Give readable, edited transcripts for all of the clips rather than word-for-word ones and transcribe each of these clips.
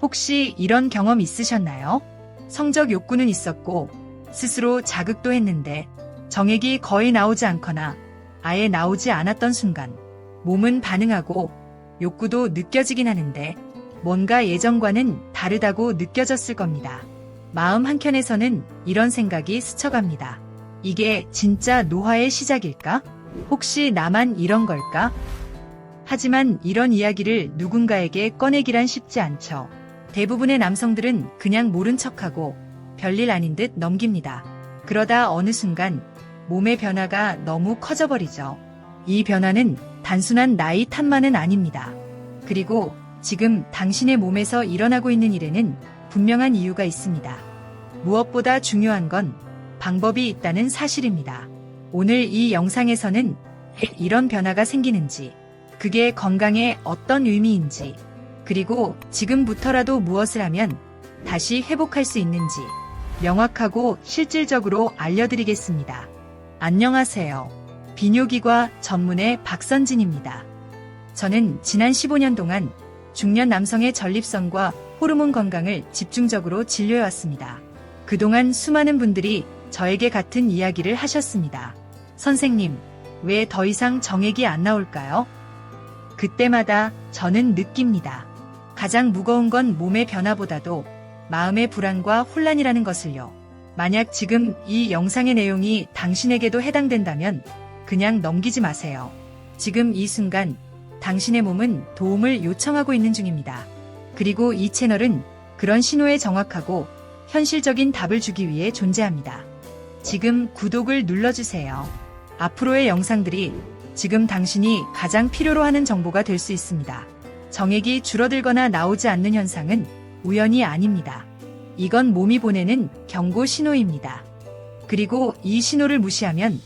혹시 이런 경험 있으셨나요? 성적 욕구는 있었고 스스로 자극도 했는데 정액이 거의 나오지 않거나 아예 나오지 않았던 순간 몸은 반응하고 욕구도 느껴지긴 하는데 뭔가 예전과는 다르다고 느껴졌을 겁니다. 마음 한켠에서는 이런 생각이 스쳐갑니다. 이게 진짜 노화의 시작일까? 혹시 나만 이런 걸까? 하지만 이런 이야기를 누군가에게 꺼내기란 쉽지 않죠. 대부분의 남성들은 그냥 모른 척하고 별일 아닌 듯 넘깁니다. 그러다 어느 순간 몸의 변화가 너무 커져버리죠. 이 변화는 단순한 나이 탓만은 아닙니다. 그리고 지금 당신의 몸에서 일어나고 있는 일에는 분명한 이유가 있습니다. 무엇보다 중요한 건 방법이 있다는 사실입니다. 오늘 이 영상에서는 이런 변화가 생기는지, 그게 건강에 어떤 의미인지, 그리고 지금부터라도 무엇을 하면 다시 회복할 수 있는지 명확하고 실질적으로 알려드리겠습니다. 안녕하세요. 비뇨기과 전문의 박선진입니다. 저는 지난 15년 동안 중년 남성의 전립선과 호르몬 건강을 집중적으로 진료해왔습니다. 그동안 수많은 분들이 저에게 같은 이야기를 하셨습니다. 선생님, 왜 더 이상 정액이 안 나올까요? 그때마다 저는 느낍니다. 가장 무거운 건 몸의 변화보다도 마음의 불안과 혼란이라는 것을요. 만약 지금 이 영상의 내용이 당신에게도 해당된다면 그냥 넘기지 마세요. 지금 이 순간 당신의 몸은 도움을 요청하고 있는 중입니다. 그리고 이 채널은 그런 신호에 정확하고 현실적인 답을 주기 위해 존재합니다. 지금 구독을 눌러주세요. 앞으로의 영상들이 지금 당신이 가장 필요로 하는 정보가 될 수 있습니다. 정액이 줄어들거나 나오지 않는 현상은 우연이 아닙니다. 이건 몸이 보내는 경고 신호입니다. 그리고 이 신호를 무시하면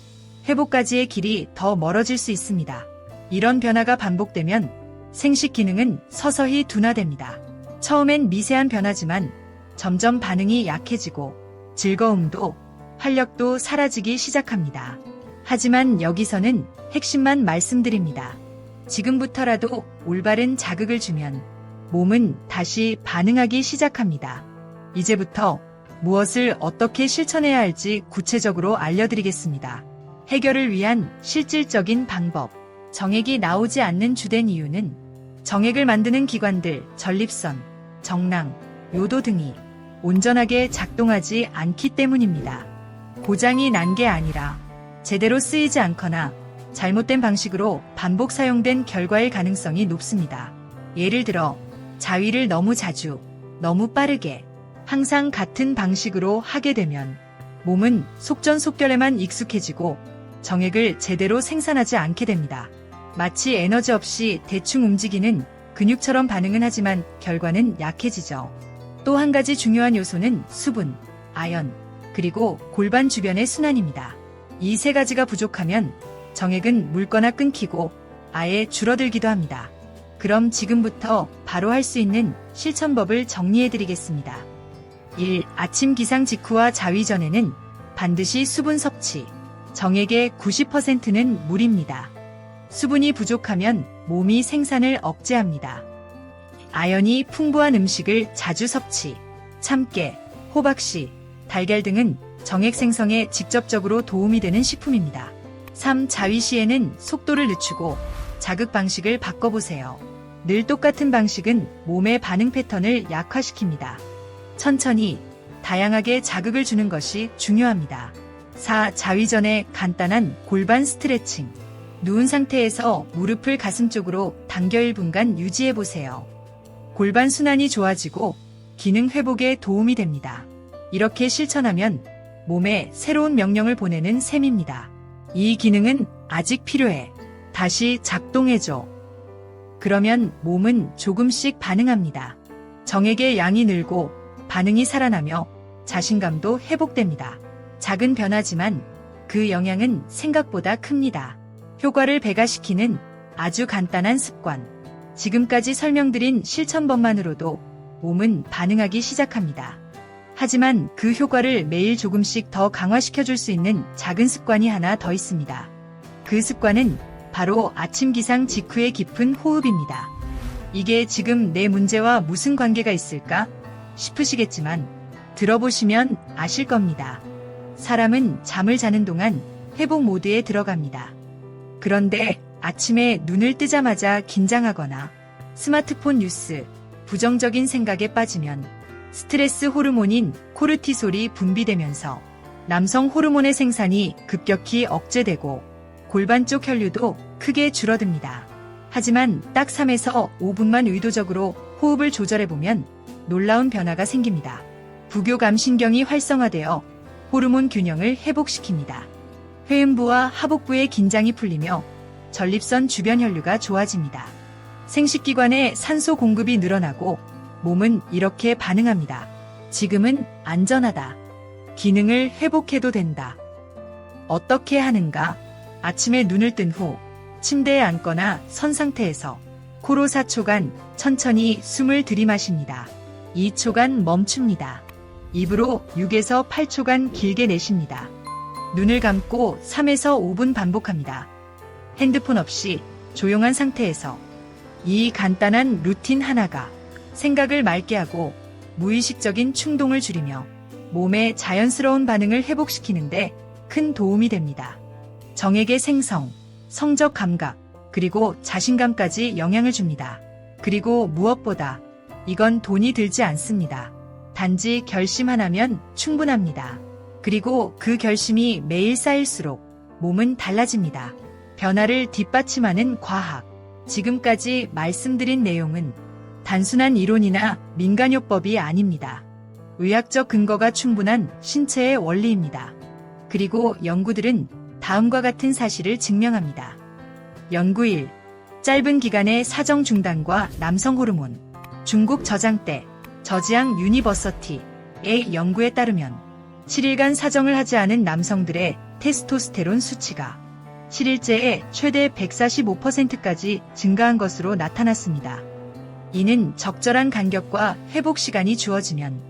회복까지의 길이 더 멀어질 수 있습니다. 이런 변화가 반복되면 생식 기능은 서서히 둔화됩니다. 처음엔 미세한 변화지만 점점 반응이 약해지고 즐거움도 활력도 사라지기 시작합니다. 하지만 여기서는 핵심만 말씀드립니다. 지금부터라도 올바른 자극을 주면 몸은 다시 반응하기 시작합니다. 이제부터 무엇을 어떻게 실천해야 할지 구체적으로 알려드리겠습니다. 해결을 위한 실질적인 방법. 정액이 나오지 않는 주된 이유는 정액을 만드는 기관들, 전립선, 정랑, 요도 등이 온전하게 작동하지 않기 때문입니다. 고장이 난 게 아니라 제대로 쓰이지 않거나 잘못된 방식으로 반복 사용된 결과일 가능성이 높습니다. 예를 들어 자위를 너무 자주, 너무 빠르게, 항상 같은 방식으로 하게 되면 몸은 속전속결에만 익숙해지고 정액을 제대로 생산하지 않게 됩니다. 마치 에너지 없이 대충 움직이는 근육처럼 반응은 하지만 결과는 약해지죠. 또 한 가지 중요한 요소는 수분, 아연, 그리고 골반 주변의 순환입니다. 이 세 가지가 부족하면 정액은 묽거나 끊기고 아예 줄어들기도 합니다. 그럼 지금부터 바로 할 수 있는 실천법을 정리해드리겠습니다. 1. 아침 기상 직후와 자위 전에는 반드시 수분 섭취. 정액의 90%는 물입니다. 수분이 부족하면 몸이 생산을 억제합니다. 아연이 풍부한 음식을 자주 섭취. 참깨, 호박씨, 달걀 등은 정액 생성에 직접적으로 도움이 되는 식품입니다. 3. 자위 시에는 속도를 늦추고 자극 방식을 바꿔보세요. 늘 똑같은 방식은 몸의 반응 패턴을 약화시킵니다. 천천히, 다양하게 자극을 주는 것이 중요합니다. 4. 자위 전에 간단한 골반 스트레칭. 누운 상태에서 무릎을 가슴 쪽으로 당겨 1분간 유지해보세요. 골반 순환이 좋아지고 기능 회복에 도움이 됩니다. 이렇게 실천하면 몸에 새로운 명령을 보내는 셈입니다. 이 기능은 아직 필요해. 다시 작동해줘. 그러면 몸은 조금씩 반응합니다. 정액의 양이 늘고 반응이 살아나며 자신감도 회복됩니다. 작은 변화지만 그 영향은 생각보다 큽니다. 효과를 배가시키는 아주 간단한 습관. 지금까지 설명드린 실천법만으로도 몸은 반응하기 시작합니다. 하지만 그 효과를 매일 조금씩 더 강화시켜줄 수 있는 작은 습관이 하나 더 있습니다. 그 습관은 바로 아침 기상 직후의 깊은 호흡입니다. 이게 지금 내 문제와 무슨 관계가 있을까? 싶으시겠지만 들어보시면 아실 겁니다. 사람은 잠을 자는 동안 회복 모드에 들어갑니다. 그런데 아침에 눈을 뜨자마자 긴장하거나 스마트폰 뉴스, 부정적인 생각에 빠지면 스트레스 호르몬인 코르티솔이 분비되면서 남성 호르몬의 생산이 급격히 억제되고 골반 쪽 혈류도 크게 줄어듭니다. 하지만 딱 3에서 5분만 의도적으로 호흡을 조절해보면 놀라운 변화가 생깁니다. 부교감신경이 활성화되어 호르몬 균형을 회복시킵니다. 회음부와 하복부의 긴장이 풀리며 전립선 주변 혈류가 좋아집니다. 생식기관에 산소 공급이 늘어나고 몸은 이렇게 반응합니다. 지금은 안전하다. 기능을 회복해도 된다. 어떻게 하는가? 아침에 눈을 뜬 후 침대에 앉거나 선 상태에서 코로 4초간 천천히 숨을 들이마십니다. 2초간 멈춥니다. 입으로 6에서 8초간 길게 내쉽니다. 눈을 감고 3에서 5분 반복합니다. 핸드폰 없이 조용한 상태에서 이 간단한 루틴 하나가 생각을 맑게 하고 무의식적인 충동을 줄이며 몸의 자연스러운 반응을 회복시키는데 큰 도움이 됩니다. 정액의 생성, 성적 감각, 그리고 자신감까지 영향을 줍니다. 그리고 무엇보다 이건 돈이 들지 않습니다. 단지 결심 하나면 충분합니다. 그리고 그 결심이 매일 쌓일수록 몸은 달라집니다. 변화를 뒷받침하는 과학. 지금까지 말씀드린 내용은 단순한 이론이나 민간요법이 아닙니다. 의학적 근거가 충분한 신체의 원리입니다. 그리고 연구들은 다음과 같은 사실을 증명합니다. 연구 1. 짧은 기간의 사정 중단과 남성 호르몬. 중국 저장대 저지앙 유니버서티의 연구에 따르면 7일간 사정을 하지 않은 남성들의 테스토스테론 수치가 7일째에 최대 145%까지 증가한 것으로 나타났습니다. 이는 적절한 간격과 회복 시간이 주어지면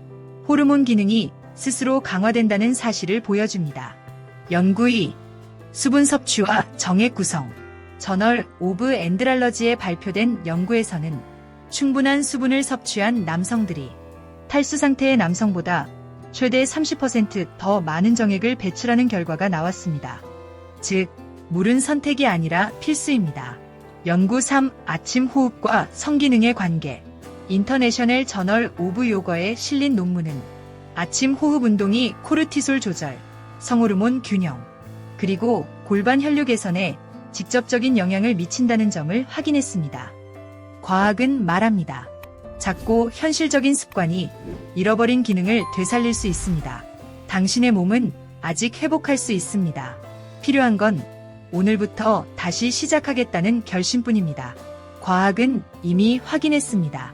호르몬 기능이 스스로 강화된다는 사실을 보여줍니다. 연구 2. 수분 섭취와 정액 구성. 저널 오브 엔드랄러지에 발표된 연구에서는 충분한 수분을 섭취한 남성들이 탈수 상태의 남성보다 최대 30% 더 많은 정액을 배출하는 결과가 나왔습니다. 즉, 물은 선택이 아니라 필수입니다. 연구 3. 아침 호흡과 성기능의 관계. 인터내셔널 저널 오브 요거에 실린 논문은 아침 호흡 운동이 코르티솔 조절, 성호르몬 균형, 그리고 골반 혈류 개선에 직접적인 영향을 미친다는 점을 확인했습니다. 과학은 말합니다. 작고 현실적인 습관이 잃어버린 기능을 되살릴 수 있습니다. 당신의 몸은 아직 회복할 수 있습니다. 필요한 건 오늘부터 다시 시작하겠다는 결심뿐입니다. 과학은 이미 확인했습니다.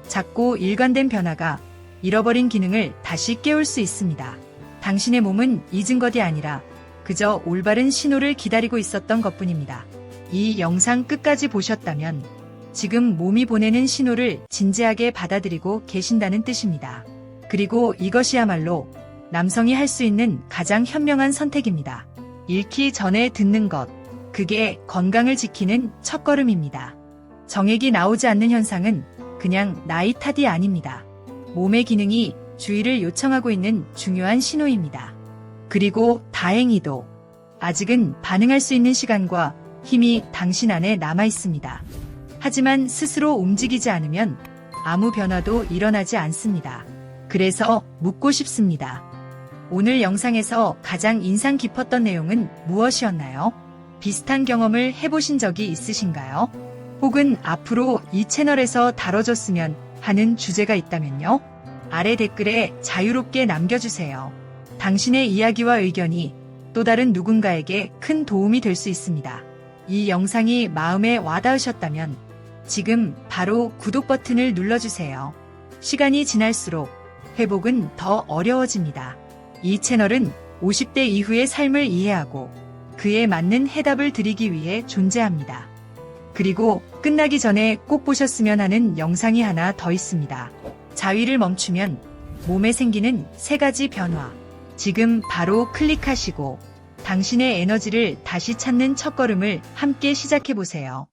작고 일관된 변화가 잃어버린 기능을 다시 깨울 수 있습니다. 당신의 몸은 잊은 것이 아니라 그저 올바른 신호를 기다리고 있었던 것뿐입니다. 이 영상 끝까지 보셨다면 지금 몸이 보내는 신호를 진지하게 받아들이고 계신다는 뜻입니다. 그리고 이것이야말로 남성이 할 수 있는 가장 현명한 선택입니다. 잃기 전에 듣는 것. 그게 건강을 지키는 첫걸음입니다. 정액이 나오지 않는 현상은 그냥 나이 탓이 아닙니다. 몸의 기능이 주의를 요청하고 있는 중요한 신호입니다. 그리고 다행히도 아직은 반응할 수 있는 시간과 힘이 당신 안에 남아 있습니다. 하지만 스스로 움직이지 않으면 아무 변화도 일어나지 않습니다. 그래서 묻고 싶습니다. 오늘 영상에서 가장 인상 깊었던 내용은 무엇이었나요? 비슷한 경험을 해보신 적이 있으신가요? 혹은 앞으로 이 채널에서 다뤄줬으면 하는 주제가 있다면요? 아래 댓글에 자유롭게 남겨주세요. 당신의 이야기와 의견이 또 다른 누군가에게 큰 도움이 될 수 있습니다. 이 영상이 마음에 와닿으셨다면 지금 바로 구독 버튼을 눌러주세요. 시간이 지날수록 회복은 더 어려워집니다. 이 채널은 50대 이후의 삶을 이해하고 그에 맞는 해답을 드리기 위해 존재합니다. 그리고 끝나기 전에 꼭 보셨으면 하는 영상이 하나 더 있습니다. 자위를 멈추면 몸에 생기는 3가지 변화. 지금 바로 클릭하시고 당신의 에너지를 다시 찾는 첫걸음을 함께 시작해보세요.